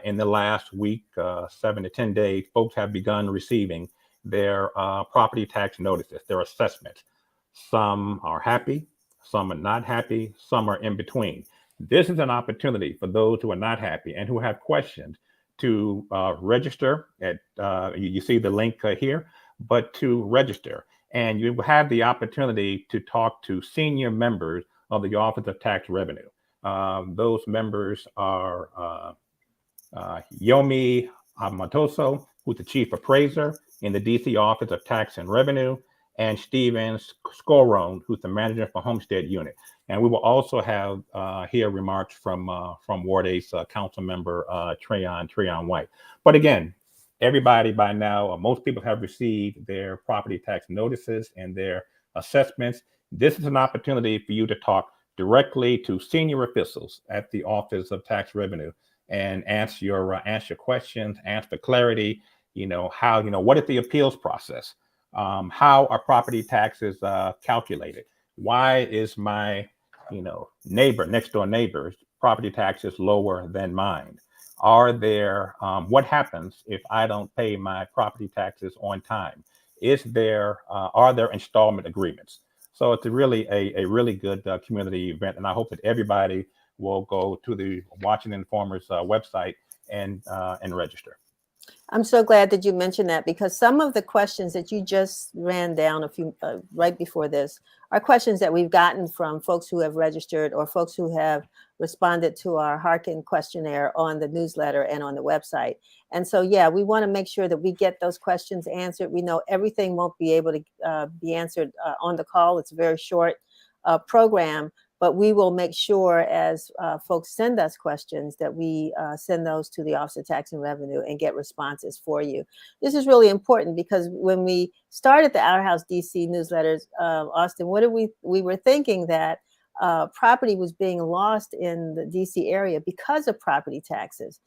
in the last week, 7 to 10 days, folks have begun receiving their property tax notices, their assessments. Some are happy, some are not happy, some are in between. This is an opportunity for those who are not happy and who have questions to register at, you see the link here, but to register. And you have the opportunity to talk to senior members of the Office of Tax Revenue. Those members are Yomi Matoso, who's the chief appraiser in the DC Office of Tax and Revenue, and Steven Scorone, who's the manager for Homestead Unit. And we will also have hear remarks from Ward 8's council member Treyon White. But again, everybody by now, most people have received their property tax notices and their assessments. This is an opportunity for you to talk directly to senior officials at the Office of Tax Revenue and answer your questions, ask for clarity. How, what is the appeals process? How are property taxes calculated? Why is my, neighbor, next door neighbor's property taxes lower than mine? Are there, what happens if I don't pay my property taxes on time? Are there installment agreements? So it's really a really good community event, and I hope that everybody will go to the Washington Informer's website and register. I'm so glad that you mentioned that, because some of the questions that you just ran down right before this are questions that we've gotten from folks who have registered or folks who have responded to our Harkin questionnaire on the newsletter and on the website. And so, yeah, we want to make sure that we get those questions answered. We know everything won't be able to be answered on the call. It's a very short program, but we will make sure as folks send us questions that we send those to the Office of Tax and Revenue and get responses for you. This is really important because when we started the Our House DC newsletters, Austin, we were thinking that property was being lost in the DC area because of property taxes.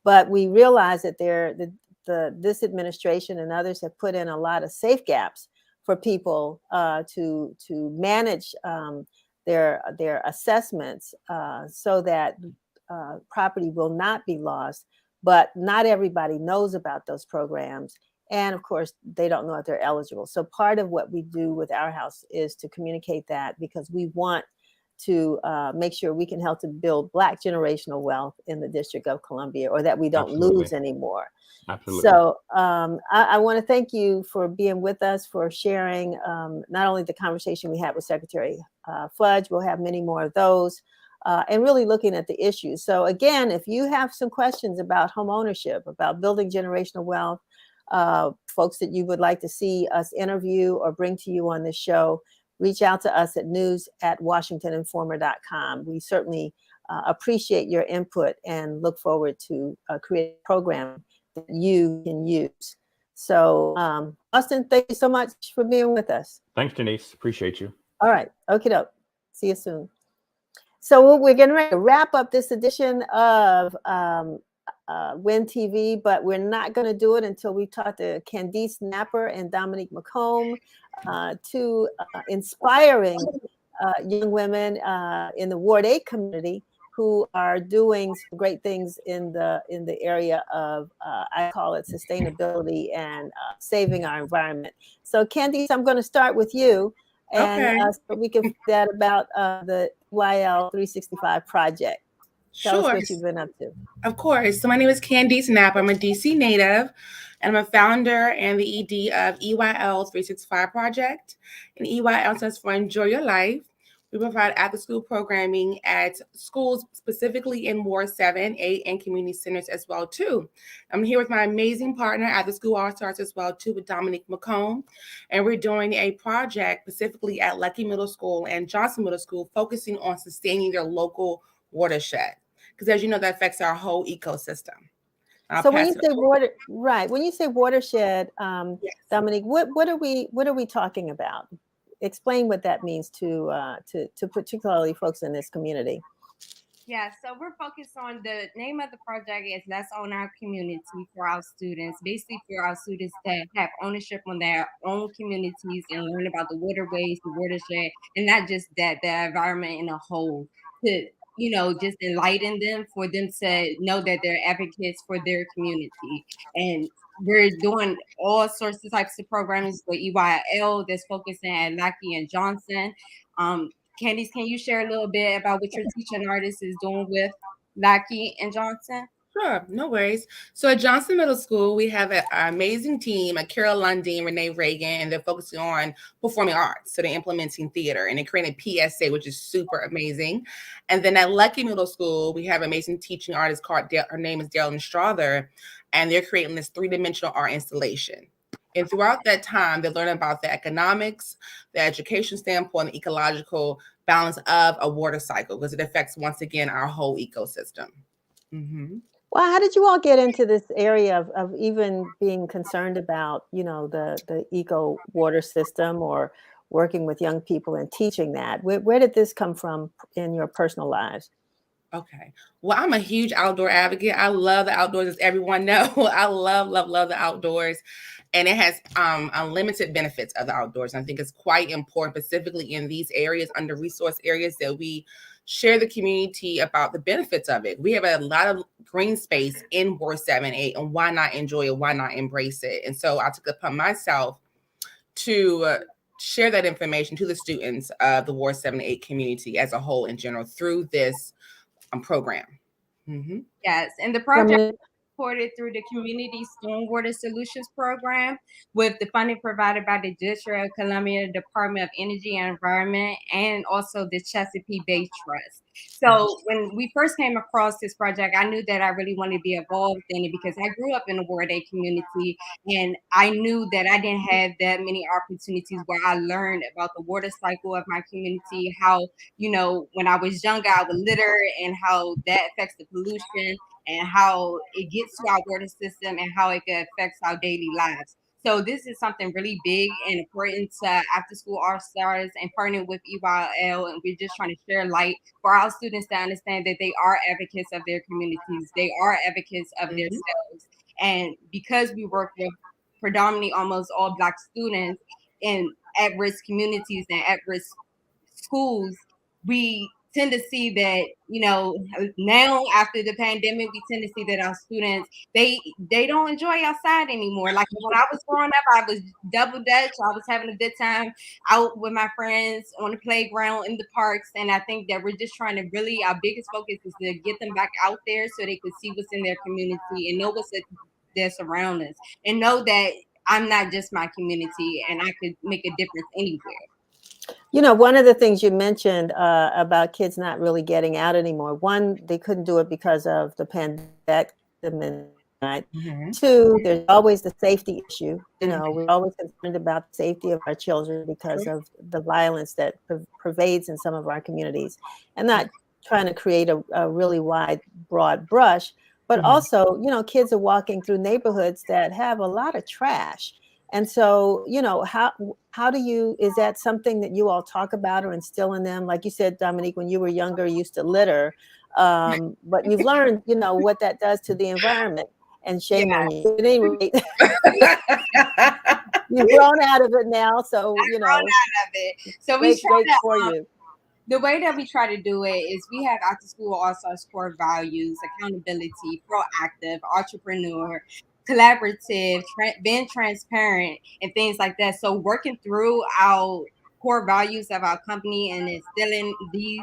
But we realized that this administration and others have put in a lot of safe gaps for people to manage their assessments so that property will not be lost. But not everybody knows about those programs. And of course, they don't know if they're eligible. So part of what we do with Our House is to communicate that, because we want to make sure we can help to build Black generational wealth in the District of Columbia, or that we don't lose anymore. Absolutely. So I want to thank you for being with us, for sharing not only the conversation we had with Secretary Fudge, we'll have many more of those, and really looking at the issues. So again, if you have some questions about home ownership, about building generational wealth, folks that you would like to see us interview or bring to you on this show, reach out to us at news@washingtoninformer.com. We certainly appreciate your input and look forward to creating a program that you can use. So, Austin, thank you so much for being with us. Thanks, Denise. Appreciate you. All right. Okie doke. See you soon. So we're getting ready to wrap up this edition of WIN TV, but we're not going to do it until we talk to Candice Napper and Dominique McComb, two inspiring young women in the Ward 8 community who are doing some great things in the area of I call it sustainability and saving our environment. So Candice, I'm going to start with you, and Okay. so we can find out about the YL 365 project. Tell us Sure. what you've been up to. Of course. So my name is Candice Knapp. I'm a DC native, and I'm a founder and the ED of EYL 365 Project. And EYL stands for Enjoy Your Life. We provide after-school programming at schools, specifically in Ward 7, 8, and community centers as well, too. I'm here with my amazing partner, After-School All-Stars as well, too, with Dominique McComb. And we're doing a project specifically at Lucky Middle School and Johnson Middle School, focusing on sustaining their local watershed. Because as you know, that affects our whole ecosystem. So when you say when you say watershed, Yes. Dominique, what are we talking about? Explain what that means to particularly folks in this community. Yeah, so we're focused on the name of the project is Let's Own Our Community for our students, basically for our students that have ownership on their own communities and learn about the waterways, the watershed, and not just that, the environment in a whole, to just enlighten them, for them to know that they're advocates for their community. And we're doing all sorts of types of programs with EYL that's focusing at Lackey and Johnson. Candice, can you share a little bit about what your teaching artist is doing with Lackey and Johnson? Sure, no worries. So at Johnson Middle School, we have an amazing team, Carol Lundeen, Renee Reagan, and they're focusing on performing arts. So they're implementing theater, and they're creating PSA, which is super amazing. And then at Lucky Middle School, we have an amazing teaching artist called, her name is Darylyn Strother, and they're creating this 3-dimensional art installation. And throughout that time, they're learning about the economics, the education standpoint, the ecological balance of a water cycle, because it affects, once again, our whole ecosystem. Mm-hmm. Well, how did you all get into this area of even being concerned about, the eco water system, or working with young people and teaching that? Where did this come from in your personal lives? Okay. Well, I'm a huge outdoor advocate. I love the outdoors, as everyone knows. I love the outdoors. And it has unlimited benefits of the outdoors. And I think it's quite important, specifically in these areas, under-resourced areas, that we share the community about the benefits of it. We have a lot of green space in Ward 7, 8, and why not enjoy it? Why not embrace it? And so I took it upon myself to share that information to the students of the Ward 7, 8 community as a whole in general through this program. Mm-hmm. Yes, and the project supported through the Community Stormwater Solutions Program, with the funding provided by the District of Columbia Department of Energy and Environment, and also the Chesapeake Bay Trust. So when we first came across this project, I knew that I really wanted to be involved in it, because I grew up in the Ward 8 community, and I knew that I didn't have that many opportunities where I learned about the water cycle of my community, how, when I was younger, I would litter, and how that affects the pollution, and how it gets to our water system, and how it affects our daily lives. So this is something really big and important to After School All-Stars and partnering with EYL. And we're just trying to share light for our students to understand that they are advocates of their communities. They are advocates of themselves. And because we work with predominantly almost all Black students in at-risk communities and at-risk schools, we tend to see that, now after the pandemic, we tend to see that our students, they don't enjoy outside anymore. Like when I was growing up, I was double dutch. I was having a good time out with my friends on the playground, in the parks. And I think that we're just trying to really, our biggest focus is to get them back out there so they could see what's in their community and know what's their surroundings, and know that I'm not just my community and I could make a difference anywhere. One of the things you mentioned about kids not really getting out anymore. One, they couldn't do it because of the pandemic, right? Mm-hmm. Two, there's always the safety issue. We're always concerned about the safety of our children because of the violence that pervades in some of our communities. And not trying to create a really wide, broad brush, but also, kids are walking through neighborhoods that have a lot of trash. And so, how do you, is that something that you all talk about or instill in them? Like you said, Dominique, when you were younger, you used to litter, but you've learned, what that does to the environment, and shame on you. At any rate, you've grown out of it now. So, grown out of it. So we great for you. The way that we try to do it is we have after school all-stars core values: accountability, proactive, entrepreneur, collaborative, being transparent, and things like that. So working through our core values of our company and instilling these,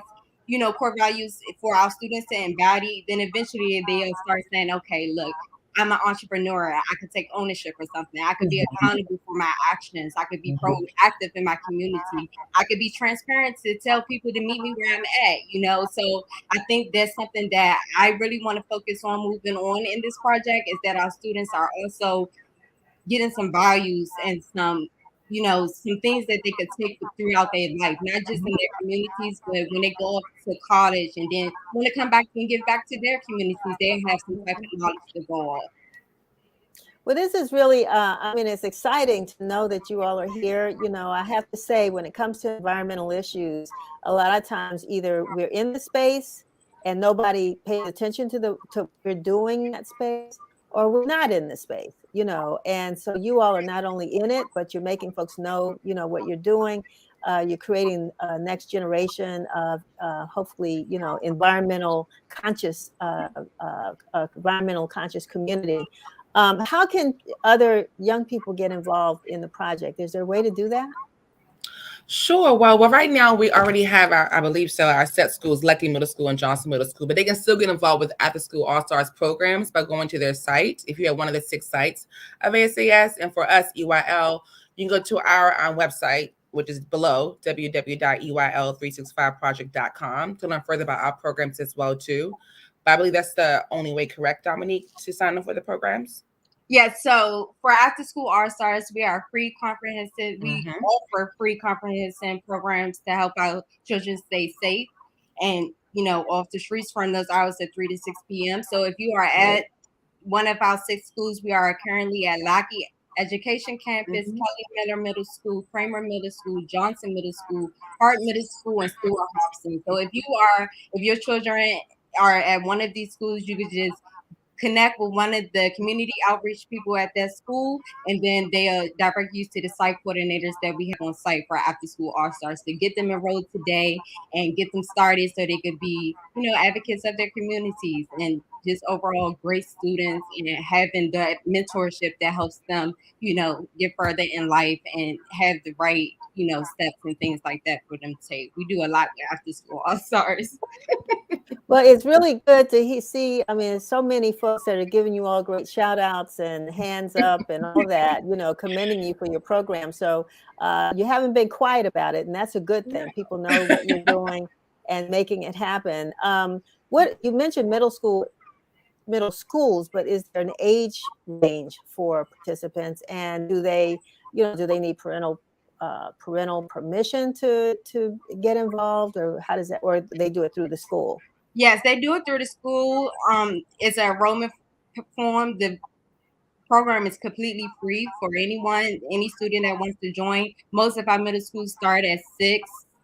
core values for our students to embody, then eventually they'll start saying, okay, look, I'm an entrepreneur. I could take ownership for something. I could be accountable for my actions. I could be proactive in my community. I could be transparent to tell people to meet me where I'm at. So I think that's something that I really want to focus on moving on in this project, is that our students are also getting some values and some things that they could take throughout their life, not just in their communities, but when they go off to college and then when they come back and give back to their communities, they have some type of knowledge to go off. Well, this is really, it's exciting to know that you all are here. I have to say, when it comes to environmental issues, a lot of times either we're in the space and nobody pays attention to what we're doing in that space, or we're not in the space, and so you all are not only in it, but you're making folks know, what you're doing. You're creating a next generation of hopefully, environmental conscious community. How can other young people get involved in the project? Is there a way to do that? Sure. Well, right now we already have our set schools, Lucky Middle School and Johnson Middle School, but they can still get involved with after school all-stars programs by going to their site. If you have one of the 6 sites of ASAS, and for us, EYL, you can go to our website, which is below, www.eyl365project.com, to learn further about our programs as well too. But I believe that's the only way, correct, Dominique, to sign up for the programs? Yeah, so for after school all-stars, we are free comprehensive. We offer free comprehensive programs to help our children stay safe and, off the streets from those hours at 3 to 6 p.m. So if you are at one of our 6 schools, we are currently at Lackey Education Campus, Kelly Miller Middle School, Kramer Middle School, Johnson Middle School, Hart Middle School, and Stewart Hobson. So if your children are at one of these schools, you could just connect with one of the community outreach people at that school, and then they'll direct you to the site coordinators that we have on site for after school all-stars to get them enrolled today and get them started so they could be, advocates of their communities and just overall great students, and having the mentorship that helps them, get further in life and have the right, steps and things like that for them to take. We do a lot after school all-stars. Well, it's really good to see. So many folks that are giving you all great shout outs and hands up and all that, commending you for your program. So you haven't been quiet about it, and that's a good thing. People know what you're doing and making it happen. What you mentioned middle schools, but is there an age range for participants, and do they need parental permission to get involved, or how does that, or they do it through the school? Yes, they do it through the school. It's an enrollment form. The program is completely free for any student that wants to join. Most of our middle schools start at 6th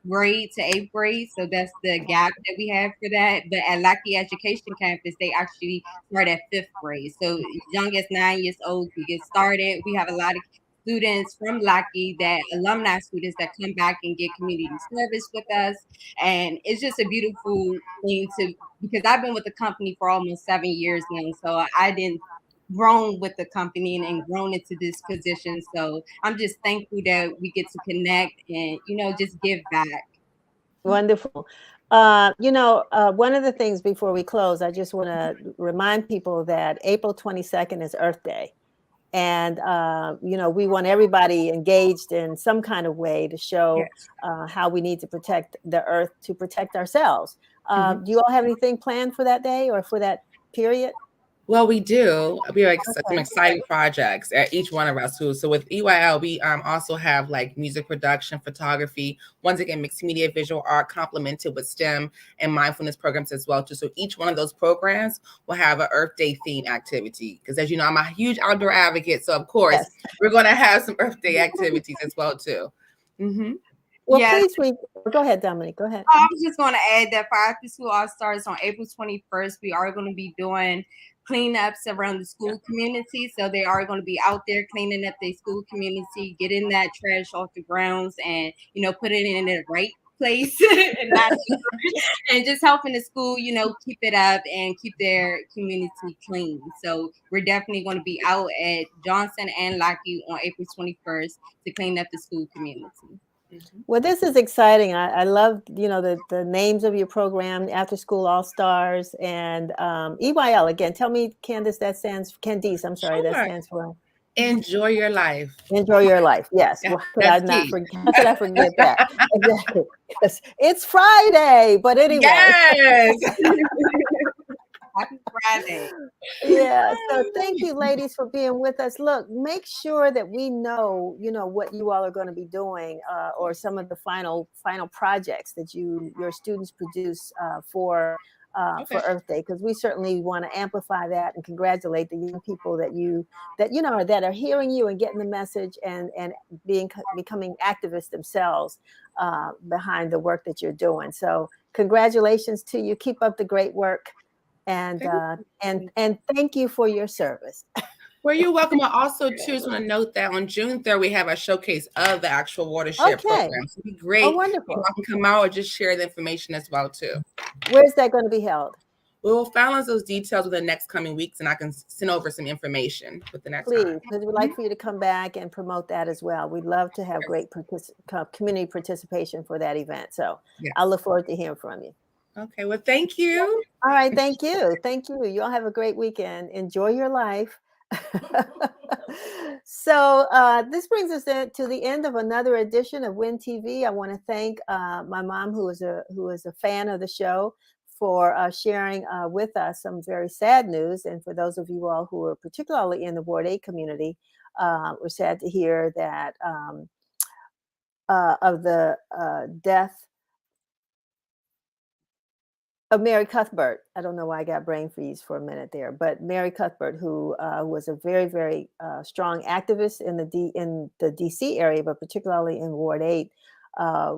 grade to 8th grade, so that's the gap that we have for that. But at Lackey Education Campus, they actually start at 5th grade. So young as 9 years old, we get started. We have a lot of students from Lackey, that alumni students that come back and get community service with us. And it's just a beautiful thing because I've been with the company for almost 7 years now. So I didn't grown with the company and grown into this position. So I'm just thankful that we get to connect and, just give back. Wonderful. One of the things before we close, I just want to remind people that April 22nd is Earth Day. And, we want everybody engaged in some kind of way to show how we need to protect the earth, to protect ourselves. Do you all have anything planned for that day or for that period? Well, we do. We have some exciting projects at each one of our schools. So with EYL, we also have like music production, photography, once again, mixed media, visual art, complemented with STEM and mindfulness programs as well too. So each one of those programs will have an Earth Day theme activity. Because as you know, I'm a huge outdoor advocate. So of course, we're going to have some Earth Day activities as well too. Well, please go ahead, Dominique. Go ahead. I was just going to add that for after school all-stars on April 21st, we are going to be doing cleanups around the school community. So they are going to be out there cleaning up their school community, getting that trash off the grounds and, putting it in the right place and not and just helping the school, keep it up and keep their community clean. So we're definitely going to be out at Johnson and Lockheed on April 21st to clean up the school community. Well, this is exciting. I love, the names of your program, After School All Stars, and EYL. Again, tell me, Candice, Candice, I'm sorry, that stands for? Enjoy your life. Enjoy your life. Yes. Yeah, well, how could I forget that? Exactly. Because it's Friday, but anyway. Yes. Happy Friday. Yeah. So thank you, ladies, for being with us. Look, make sure that we know, what you all are going to be doing, or some of the final projects that your students produce for Earth Day, because we certainly want to amplify that and congratulate the young people that are hearing you and getting the message and becoming activists themselves behind the work that you're doing. So congratulations to you. Keep up the great work. And thank you for your service. Well, you're welcome. I also just want to note that on June 3rd, we have a showcase of the actual watershed program. So it'd be great. Oh, wonderful. I can come out or just share the information as well, too. Where's that going to be held? We will finalize those details within the next coming weeks, and I can send over some information with the next Please, time. because we'd like for you to come back and promote that as well. We'd love to have great community participation for that event. So I'll look forward to hearing from you. Okay, well, thank you. All right, thank you. Thank you. You all have a great weekend. Enjoy your life. So this brings us to the end of another edition of WIN TV. I want to thank my mom, who is a fan of the show, for sharing with us some very sad news. And for those of you all who are particularly in the Ward 8 community, we're sad to hear that of the death of Mary Cuthbert. I don't know why I got brain freeze for a minute there, but Mary Cuthbert, who was a very, very strong activist in the DC area, but particularly in Ward 8,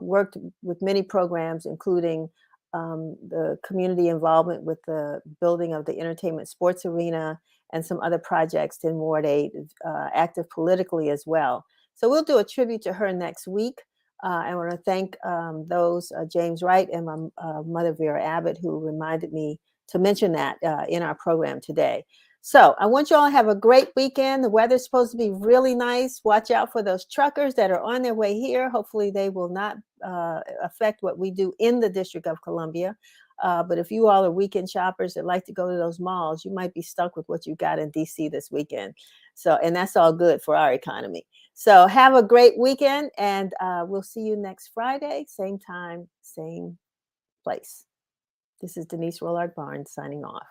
worked with many programs, including the community involvement with the building of the entertainment sports arena and some other projects in Ward 8, active politically as well. So we'll do a tribute to her next week. I want to thank those, James Wright and my mother, Vera Abbott, who reminded me to mention that in our program today. So I want you all to have a great weekend. The weather's supposed to be really nice. Watch out for those truckers that are on their way here. Hopefully they will not affect what we do in the District of Columbia. But if you all are weekend shoppers that like to go to those malls, you might be stuck with what you got in DC this weekend. And that's all good for our economy. So have a great weekend, and we'll see you next Friday, same time, same place. This is Denise Rollard Barnes signing off.